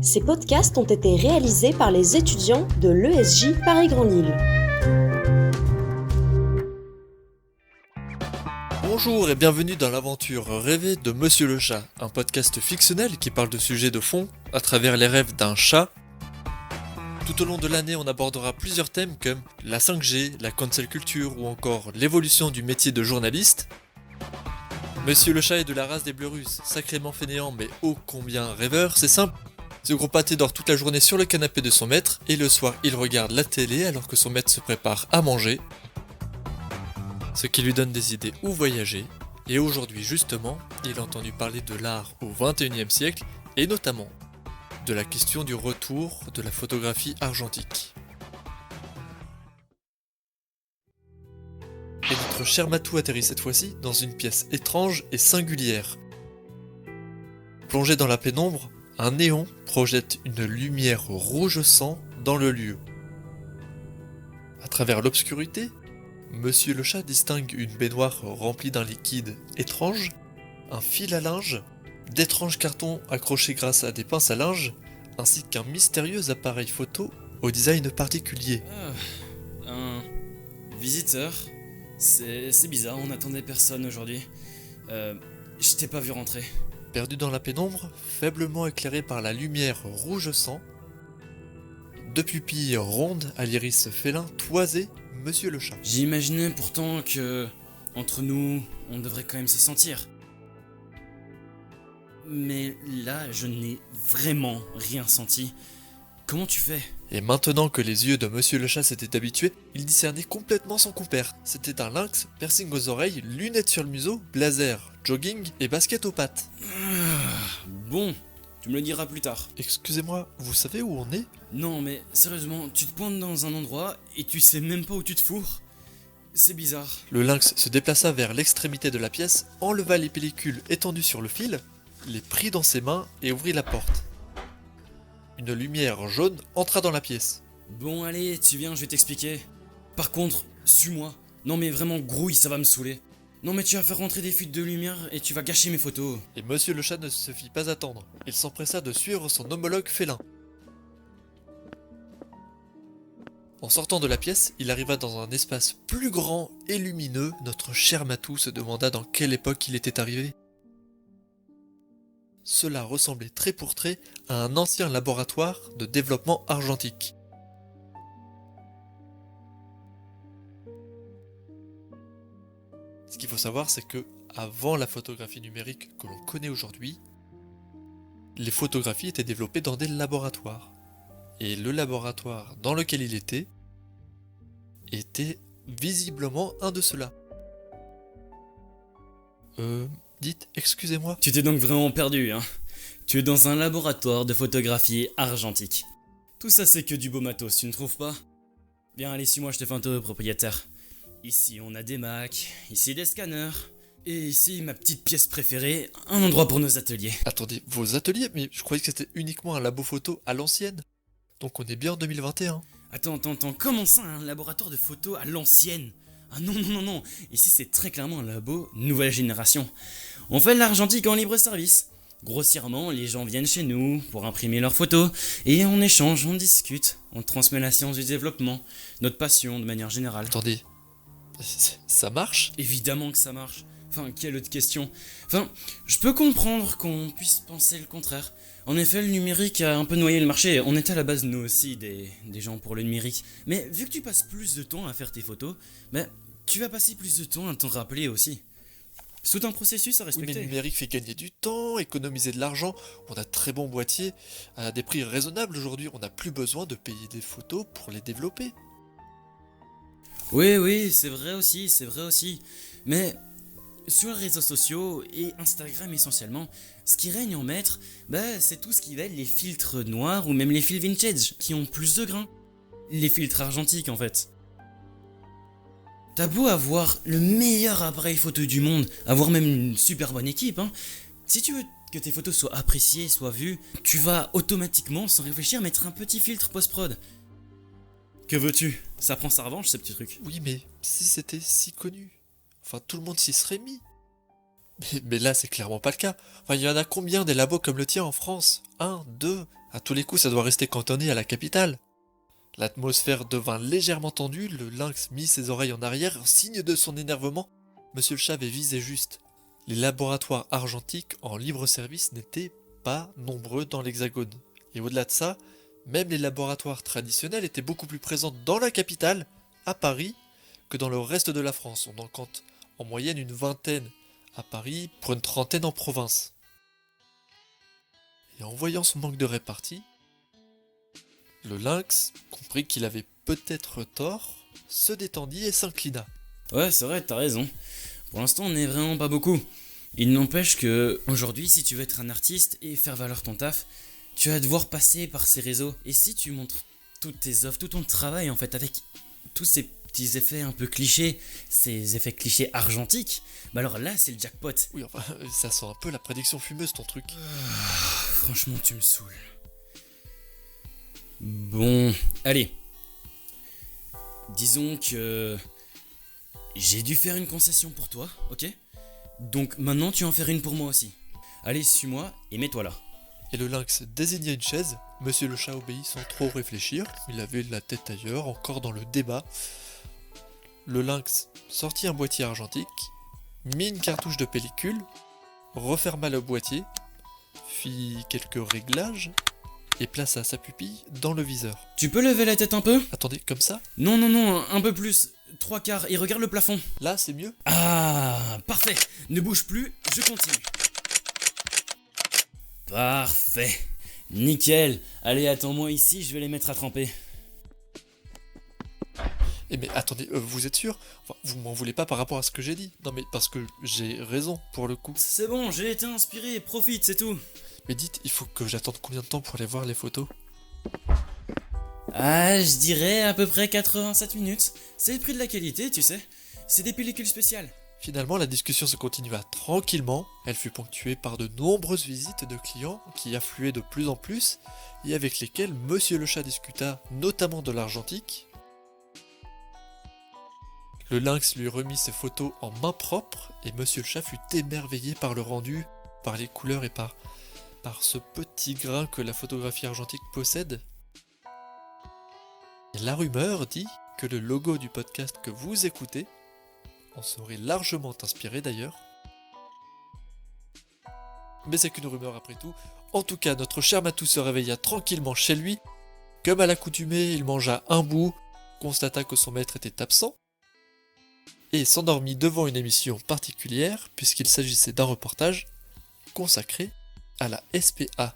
Ces podcasts ont été réalisés par les étudiants de l'ESJ Paris-Grand Lille. Bonjour et bienvenue dans l'aventure rêvée de Monsieur le Chat, un podcast fictionnel qui parle de sujets de fond à travers les rêves d'un chat. Tout au long de l'année, on abordera plusieurs thèmes comme la 5G, la cancel culture ou encore l'évolution du métier de journaliste. Monsieur le Chat est de la race des bleus russes, sacrément fainéant mais ô combien rêveur, c'est simple. Ce gros pâté dort toute la journée sur le canapé de son maître et le soir il regarde la télé alors que son maître se prépare à manger. Ce qui lui donne des idées où voyager. Et aujourd'hui justement, il a entendu parler de l'art au XXIe siècle et notamment de la question du retour de la photographie argentique. Et notre cher Matou atterrit cette fois-ci dans une pièce étrange et singulière. Plongé dans la pénombre, un néon projette une lumière rouge sang dans le lieu. À travers l'obscurité, Monsieur le Chat distingue une baignoire remplie d'un liquide étrange, un fil à linge, d'étranges cartons accrochés grâce à des pinces à linge, ainsi qu'un mystérieux appareil photo au design particulier. Un visiteur. C'est bizarre, on n'attendait personne aujourd'hui. Je t'ai pas vu rentrer. Perdu dans la pénombre, faiblement éclairé par la lumière rouge sang, deux pupilles rondes à l'iris félin toisaient Monsieur le Chat. J'imaginais pourtant que, entre nous, on devrait quand même se sentir. Mais là, je n'ai vraiment rien senti. Comment tu fais ? Et maintenant que les yeux de Monsieur le Chat s'étaient habitués, il discernait complètement son compère. C'était un lynx, piercing aux oreilles, lunettes sur le museau, blazer, jogging et basket aux pattes. Bon, tu me le diras plus tard. Excusez-moi, vous savez où on est ? Non mais sérieusement, tu te pointes dans un endroit et tu sais même pas où tu te fourres ? C'est bizarre. Le lynx se déplaça vers l'extrémité de la pièce, enleva les pellicules étendues sur le fil, les prit dans ses mains et ouvrit la porte. Une lumière jaune entra dans la pièce. Bon allez, tu viens, je vais t'expliquer. Par contre, suis-moi. Non mais vraiment grouille, ça va me saouler. Non mais tu vas faire rentrer des fuites de lumière et tu vas gâcher mes photos. Et Monsieur le Chat ne se fit pas attendre. Il s'empressa de suivre son homologue félin. En sortant de la pièce, il arriva dans un espace plus grand et lumineux. Notre cher Matou se demanda dans quelle époque il était arrivé. Cela ressemblait trait pour trait à un ancien laboratoire de développement argentique. Ce qu'il faut savoir, c'est que, avant la photographie numérique que l'on connaît aujourd'hui, les photographies étaient développées dans des laboratoires. Et le laboratoire dans lequel il était visiblement un de ceux-là. Dites, excusez-moi. Tu t'es donc vraiment perdu, hein. Tu es dans un laboratoire de photographie argentique. Tout ça c'est que du beau matos, tu ne trouves pas ? Viens, allez, suis-moi, je te fais un tour, propriétaire. Ici on a des Macs, ici des scanners, et ici ma petite pièce préférée, un endroit pour nos ateliers. Attendez, vos ateliers? Mais je croyais que c'était uniquement un labo photo à l'ancienne. Donc on est bien en 2021. Attends, comment ça, un laboratoire de photos à l'ancienne ? Ah non, ici c'est très clairement un labo nouvelle génération. On fait de l'argentique en libre service. Grossièrement, les gens viennent chez nous pour imprimer leurs photos, et on échange, on discute, on transmet la science du développement, notre passion de manière générale. Attendez, ça marche? Évidemment que ça marche. Enfin, quelle autre question ? Enfin, je peux comprendre qu'on puisse penser le contraire. En effet, le numérique a un peu noyé le marché. On était à la base, nous aussi, des gens pour le numérique. Mais vu que tu passes plus de temps à faire tes photos, tu vas passer plus de temps à t'en rappeler aussi. C'est tout un processus à Oui, respecter. mais le numérique fait gagner du temps, économiser de l'argent. On a de très bons boîtiers à des prix raisonnables aujourd'hui. On n'a plus besoin de payer des photos pour les développer. Oui, c'est vrai aussi. Mais sur les réseaux sociaux et Instagram essentiellement, ce qui règne en maître, c'est tout ce qui va être les filtres noirs ou même les fils vintage qui ont plus de grains. Les filtres argentiques en fait. T'as beau avoir le meilleur appareil photo du monde, avoir même une super bonne équipe, hein. Si tu veux que tes photos soient appréciées, soient vues, tu vas automatiquement, sans réfléchir, mettre un petit filtre post-prod. Que veux-tu ? Ça prend sa revanche, ces petits trucs. Oui, mais si c'était si connu, enfin tout le monde s'y serait mis. Mais là, c'est clairement pas le cas. Enfin, il y en a combien des labos comme le tien en France? Un, deux? À tous les coups, ça doit rester cantonné à la capitale. L'atmosphère devint légèrement tendue, le lynx mit ses oreilles en arrière en signe de son énervement. Monsieur le chat avait visé juste. Les laboratoires argentiques en libre service n'étaient pas nombreux dans l'Hexagone. Et au-delà de ça, même les laboratoires traditionnels étaient beaucoup plus présents dans la capitale, à Paris, que dans le reste de la France. On en compte en moyenne une vingtaine à Paris pour une trentaine en province. Et en voyant son manque de répartie, le lynx comprit qu'il avait peut-être tort, se détendit et s'inclina. Ouais, c'est vrai, t'as raison. Pour l'instant, on n'est vraiment pas beaucoup. Il n'empêche que, aujourd'hui, si tu veux être un artiste et faire valoir ton taf, tu vas devoir passer par ces réseaux. Et si tu montres toutes tes œuvres, tout ton travail, en fait, avec tous ces petits effets un peu clichés, ces effets clichés argentiques, bah alors là, c'est le jackpot. Oui, enfin, ça sent un peu la prédiction fumeuse ton truc. Franchement, tu me saoules. Bon, allez. Disons que j'ai dû faire une concession pour toi, ok? Donc maintenant tu en fais une pour moi aussi. Allez, suis-moi et mets-toi là. Et le lynx désigna une chaise. Monsieur le chat obéit sans trop réfléchir. Il avait la tête ailleurs, encore dans le débat. Le lynx sortit un boîtier argentique, mit une cartouche de pellicule, referma le boîtier, fit quelques réglages et plaça sa pupille dans le viseur. Tu peux lever la tête un peu? Attendez, comme ça? Non, non, non, un peu plus. 3/4 et regarde le plafond. Là, c'est mieux? Ah, parfait. Ne bouge plus, je continue. Parfait. Nickel. Allez, attends-moi ici, je vais les mettre à tremper. Eh mais attendez, vous êtes sûr? Enfin, vous m'en voulez pas par rapport à ce que j'ai dit? Non mais parce que j'ai raison pour le coup. C'est bon, j'ai été inspiré, profite, c'est tout. Mais dites, il faut que j'attende combien de temps pour aller voir les photos? Ah, je dirais à peu près 87 minutes. C'est le prix de la qualité, tu sais. C'est des pellicules spéciales. Finalement, la discussion se continua tranquillement. Elle fut ponctuée par de nombreuses visites de clients qui affluaient de plus en plus et avec lesquels Monsieur le chat discuta notamment de l'argentique. Le lynx lui remit ses photos en main propre et Monsieur le chat fut émerveillé par le rendu, par les couleurs et par ce petit grain que la photographie argentique possède. Et la rumeur dit que le logo du podcast que vous écoutez en serait largement inspiré d'ailleurs. Mais c'est qu'une rumeur après tout. En tout cas, notre cher Matou se réveilla tranquillement chez lui. Comme à l'accoutumée, il mangea un bout, constata que son maître était absent, et s'endormit devant une émission particulière puisqu'il s'agissait d'un reportage consacré à la SPA.